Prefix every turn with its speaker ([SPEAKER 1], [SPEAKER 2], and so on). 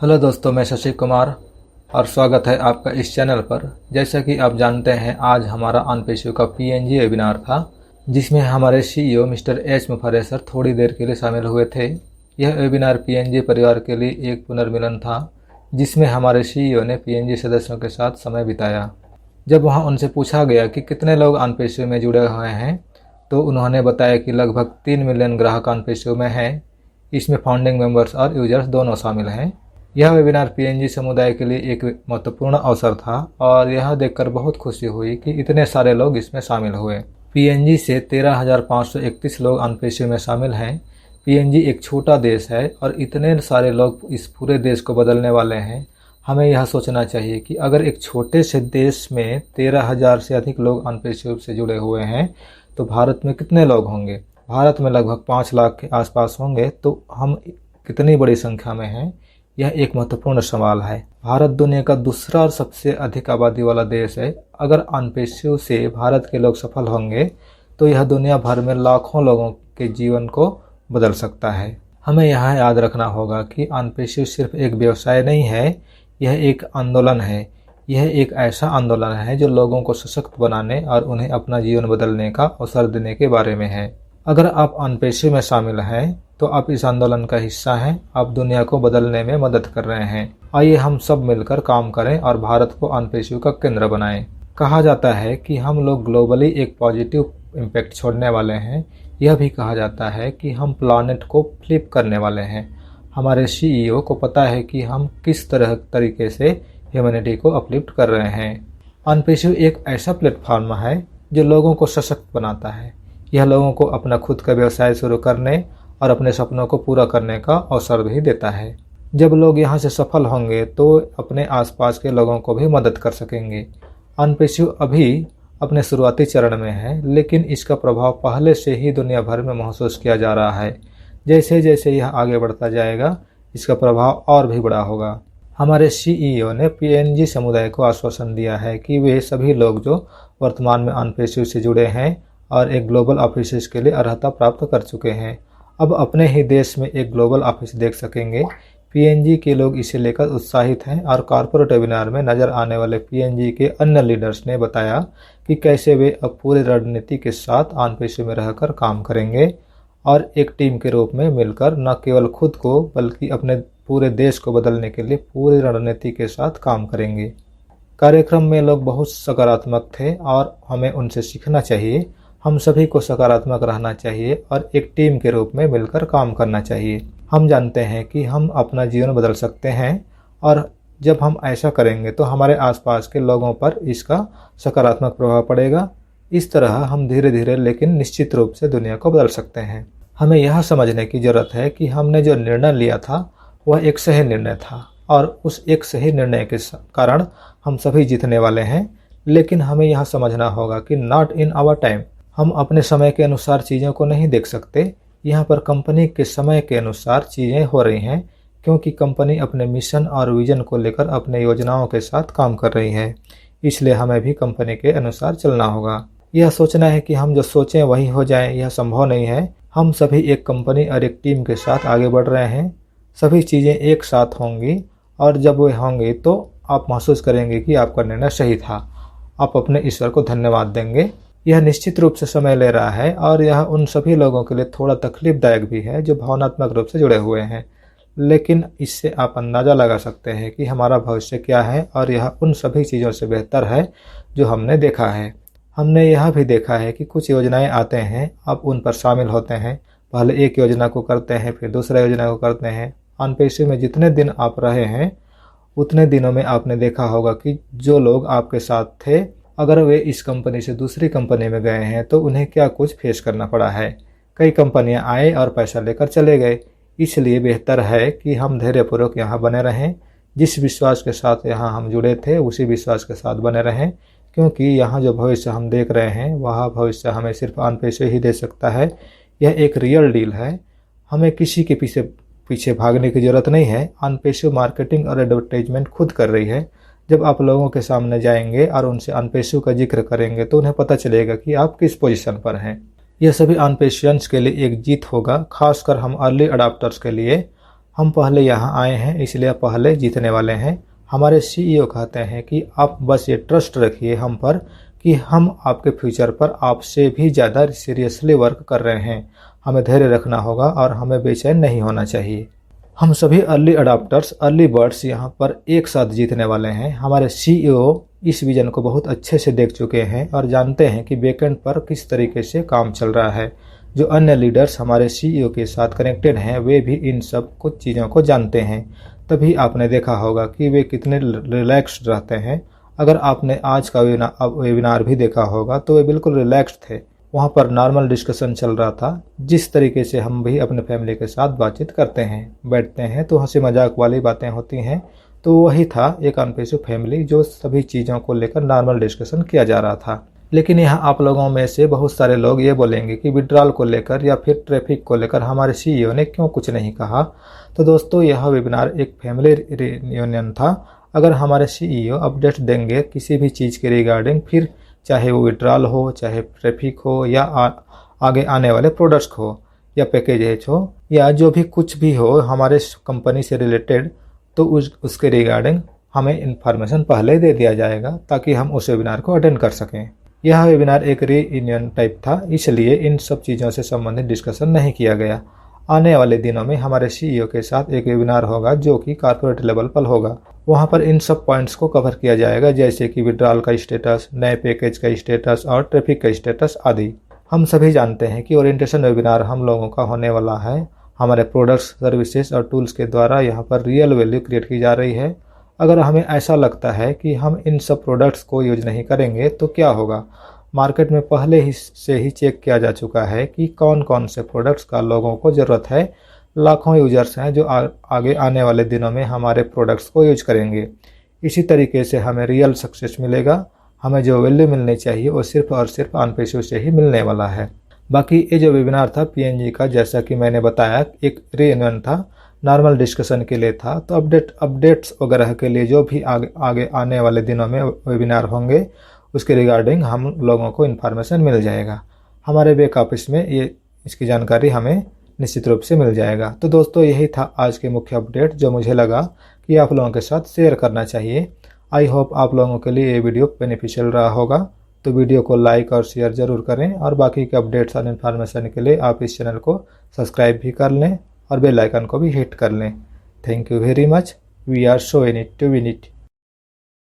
[SPEAKER 1] Hello दोस्तों, मैं शशि कुमार और स्वागत है आपका इस चैनल पर। जैसा कि आप जानते हैं, आज हमारा अनपेशु का पीएनजी वेबिनार था, जिसमें हमारे सीईओ मिस्टर एच मुफर्रे सर थोड़ी देर के लिए शामिल हुए थे। यह वेबिनार पीएनजी परिवार के लिए एक पुनर्मिलन था, जिसमें हमारे सीईओ ने पीएनजी सदस्यों के साथ समय बिताया। जब वहाँ उनसे पूछा गया कि कितने लोग अनपेशु में जुड़े हुए हैं, तो उन्होंने बताया कि लगभग 3 मिलियन ग्राहक अनपेशु में हैं। इसमें फाउंडिंग मेंबर्स और यूजर्स दोनों शामिल हैं। यह वेबिनार पीएनजी समुदाय के लिए एक महत्वपूर्ण अवसर था और यह देखकर बहुत खुशी हुई कि इतने सारे लोग इसमें शामिल हुए। पीएनजी से 13,531 लोग अनपेशु में शामिल हैं। पीएनजी एक छोटा देश है और इतने सारे लोग इस पूरे देश को बदलने वाले हैं। हमें यह सोचना चाहिए कि अगर एक छोटे से देश में 13,000 से अधिक लोग अनपेशु से जुड़े हुए हैं, तो भारत में कितने लोग होंगे? भारत में लगभग 5 लाख के आसपास होंगे। तो हम कितनी बड़ी संख्या में हैं, यह एक महत्वपूर्ण सवाल है। भारत दुनिया का दूसरा और सबसे अधिक आबादी वाला देश है। अगर अनपेशु से भारत के लोग सफल होंगे, तो यह दुनिया भर में लाखों लोगों के जीवन को बदल सकता है। हमें यह याद रखना होगा कि अनपेशु सिर्फ एक व्यवसाय नहीं है, यह एक आंदोलन है। यह एक ऐसा आंदोलन है जो लोगों को सशक्त बनाने और उन्हें अपना जीवन बदलने का अवसर देने के बारे में है। अगर आप अनपेशु में शामिल हैं, तो आप इस आंदोलन का हिस्सा हैं। आप दुनिया को बदलने में मदद कर रहे हैं। आइए हम सब मिलकर काम करें और भारत को अनपेशु का केंद्र बनाएं। कहा जाता है कि हम लोग ग्लोबली एक पॉजिटिव इम्पैक्ट छोड़ने वाले हैं। यह भी कहा जाता है कि हम प्लानेट को फ्लिप करने वाले हैं। हमारे सीईओ को पता है कि हम किस तरीके से ह्यूमैनिटी को अपलिफ्ट कर रहे हैं। अनपेशु एक ऐसा प्लेटफॉर्म है जो लोगों को सशक्त बनाता है। यह लोगों को अपना खुद का व्यवसाय शुरू करने और अपने सपनों को पूरा करने का अवसर भी देता है। जब लोग यहाँ से सफल होंगे, तो अपने आसपास के लोगों को भी मदद कर सकेंगे। अनपेशु अभी अपने शुरुआती चरण में है, लेकिन इसका प्रभाव पहले से ही दुनिया भर में महसूस किया जा रहा है। जैसे जैसे यह आगे बढ़ता जाएगा, इसका प्रभाव और भी बड़ा होगा। हमारे सीईओ ने पीएनजी समुदाय को आश्वासन दिया है कि वे सभी लोग जो वर्तमान में अनपेशु से जुड़े हैं और एक ग्लोबल ऑफिस के लिए अर्हता प्राप्त कर चुके हैं, अब अपने ही देश में एक ग्लोबल ऑफिस देख सकेंगे। पीएनजी के लोग इसे लेकर उत्साहित हैं और कॉर्पोरेट वेबिनार में नजर आने वाले पीएनजी के अन्य लीडर्स ने बताया कि कैसे वे अब पूरी रणनीति के साथ अनपेशु में रहकर काम करेंगे और एक टीम के रूप में मिलकर न केवल खुद को बल्कि अपने पूरे देश को बदलने के लिए पूरी रणनीति के साथ काम करेंगे। कार्यक्रम में लोग बहुत सकारात्मक थे और हमें उनसे सीखना चाहिए। हम सभी को सकारात्मक रहना चाहिए और एक टीम के रूप में मिलकर काम करना चाहिए। हम जानते हैं कि हम अपना जीवन बदल सकते हैं और जब हम ऐसा करेंगे तो हमारे आसपास के लोगों पर इसका सकारात्मक प्रभाव पड़ेगा। इस तरह हम धीरे धीरे लेकिन निश्चित रूप से दुनिया को बदल सकते हैं। हमें यह समझने की जरूरत है कि हमने जो निर्णय लिया था वह एक सही निर्णय था और उस एक सही निर्णय के कारण हम सभी जीतने वाले हैं। लेकिन हमें यह समझना होगा कि नॉट इन आवर टाइम। हम अपने समय के अनुसार चीज़ों को नहीं देख सकते। यहाँ पर कंपनी के समय के अनुसार चीज़ें हो रही हैं, क्योंकि कंपनी अपने मिशन और विजन को लेकर अपने योजनाओं के साथ काम कर रही है। इसलिए हमें भी कंपनी के अनुसार चलना होगा। यह सोचना है कि हम जो सोचें वही हो जाए, यह संभव नहीं है। हम सभी एक कंपनी और एक टीम के साथ आगे बढ़ रहे हैं। सभी चीज़ें एक साथ होंगी और जब वे होंगी तो आप महसूस करेंगे कि आपका निर्णय सही था। आप अपने ईश्वर को धन्यवाद देंगे। यह निश्चित रूप से समय ले रहा है और यह उन सभी लोगों के लिए थोड़ा तकलीफदायक भी है जो भावनात्मक रूप से जुड़े हुए हैं। लेकिन इससे आप अंदाज़ा लगा सकते हैं कि हमारा भविष्य क्या है और यह उन सभी चीज़ों से बेहतर है जो हमने देखा है। हमने यह भी देखा है कि कुछ योजनाएं आते हैं, आप उन पर शामिल होते हैं। पहले एक योजना को करते हैं, फिर दूसरा योजना को करते हैं। अनपेशु में जितने दिन आप रहे हैं, उतने दिनों में आपने देखा होगा कि जो लोग आपके साथ थे, अगर वे इस कंपनी से दूसरी कंपनी में गए हैं तो उन्हें क्या कुछ फेस करना पड़ा है। कई कंपनियां आए और पैसा लेकर चले गए। इसलिए बेहतर है कि हम धैर्यपूर्वक यहाँ बने रहें। जिस विश्वास के साथ यहाँ हम जुड़े थे, उसी विश्वास के साथ बने रहें, क्योंकि यहाँ जो भविष्य हम देख रहे हैं वह भविष्य हमें सिर्फ अनपेशु ही दे सकता है। यह एक रियल डील है। हमें किसी के पीछे भागने की जरूरत नहीं है। अनपेशु मार्केटिंग और एडवर्टाइजमेंट खुद कर रही है। जब आप लोगों के सामने जाएंगे और उनसे अनपेशु का जिक्र करेंगे तो उन्हें पता चलेगा कि आप किस पोजीशन पर हैं। यह सभी अनपेशियंस के लिए एक जीत होगा, खासकर हम अर्ली अडॉप्टर्स के लिए। हम पहले यहाँ आए हैं इसलिए पहले जीतने वाले हैं। हमारे सीईओ कहते हैं कि आप बस ये ट्रस्ट रखिए हम पर कि हम आपके फ्यूचर पर आपसे भी ज़्यादा सीरियसली वर्क कर रहे हैं। हमें धैर्य रखना होगा और हमें बेचैन नहीं होना चाहिए। हम सभी अर्ली अडॉप्टर्स, अर्ली बर्ड्स यहाँ पर एक साथ जीतने वाले हैं। हमारे सीईओ इस विजन को बहुत अच्छे से देख चुके हैं और जानते हैं कि बैकएंड पर किस तरीके से काम चल रहा है। जो अन्य लीडर्स हमारे सीईओ के साथ कनेक्टेड हैं वे भी इन सब कुछ चीज़ों को जानते हैं। तभी आपने देखा होगा कि वे कितने रिलैक्स्ड रहते हैं। अगर आपने आज का वेबिनार भी देखा होगा तो वे बिल्कुल रिलैक्स्ड थे। वहाँ पर नॉर्मल डिस्कशन चल रहा था, जिस तरीके से हम भी अपने फैमिली के साथ बातचीत करते हैं, बैठते हैं तो हंसी मजाक वाली बातें होती हैं। तो वही था एक अनपेशु फैमिली, जो सभी चीज़ों को लेकर नॉर्मल डिस्कशन किया जा रहा था। लेकिन यहाँ आप लोगों में से बहुत सारे लोग ये बोलेंगे कि विड्रॉल को लेकर या फिर ट्रैफिक को लेकर हमारे सीईओ ने क्यों कुछ नहीं कहा। तो दोस्तों, यह वेबिनार एक फैमिली रियूनियन था। अगर हमारे सीईओ अपडेट देंगे किसी भी चीज़ के रिगार्डिंग, फिर चाहे वो विड्रॉल हो, चाहे ट्रैफिक हो, या आगे आने वाले प्रोडक्ट्स हो, या पैकेजेज हो, या जो भी कुछ भी हो हमारे कंपनी से रिलेटेड, तो उसके रिगार्डिंग हमें इन्फॉर्मेशन पहले दे दिया जाएगा ताकि हम उस वेबिनार को अटेंड कर सकें। यह वेबिनार एक रीयूनियन टाइप था, इसलिए इन सब चीज़ों से संबंधित डिस्कशन नहीं किया गया। आने वाले दिनों में हमारे सीईओ के साथ एक वेबिनार होगा जो कि कॉर्पोरेट लेवल पर होगा। वहां पर इन सब पॉइंट्स को कवर किया जाएगा, जैसे कि विड्रॉल का स्टेटस, नए पैकेज का स्टेटस और ट्रैफिक का स्टेटस आदि। हम सभी जानते हैं कि ओरिएंटेशन वेबिनार हम लोगों का होने वाला है। हमारे प्रोडक्ट्स, सर्विसेज और टूल्स के द्वारा यहाँ पर रियल वैल्यू क्रिएट की जा रही है। अगर हमें ऐसा लगता है कि हम इन सब प्रोडक्ट्स को यूज नहीं करेंगे तो क्या होगा। मार्केट में पहले ही से ही चेक किया जा चुका है कि कौन कौन से प्रोडक्ट्स का लोगों को ज़रूरत है। लाखों यूजर्स हैं जो आगे आने वाले दिनों में हमारे प्रोडक्ट्स को यूज करेंगे। इसी तरीके से हमें रियल सक्सेस मिलेगा। हमें जो वैल्यू मिलनी चाहिए वो सिर्फ और सिर्फ अनपेशु से ही मिलने वाला है। बाकी ये जो वेबिनार था पीएनजी का, जैसा कि मैंने बताया, एक रीयूनियन था, नॉर्मल डिस्कशन के लिए था। तो अपडेट्स वगैरह के लिए जो भी आगे आने वाले दिनों में वेबिनार होंगे उसके रिगार्डिंग हम लोगों को इन्फॉर्मेशन मिल जाएगा। हमारे बैक ऑफिस में ये इसकी जानकारी हमें निश्चित रूप से मिल जाएगा। तो दोस्तों, यही था आज के मुख्य अपडेट जो मुझे लगा कि आप लोगों के साथ शेयर करना चाहिए। आई होप आप लोगों के लिए ये वीडियो बेनिफिशियल रहा होगा। तो वीडियो को लाइक और शेयर ज़रूर करें और बाकी के अपडेट्स और इन्फॉर्मेशन के लिए आप इस चैनल को सब्सक्राइब भी कर लें और बेल आइकन को भी हिट कर लें। Thank you very much. We are so in it to win it.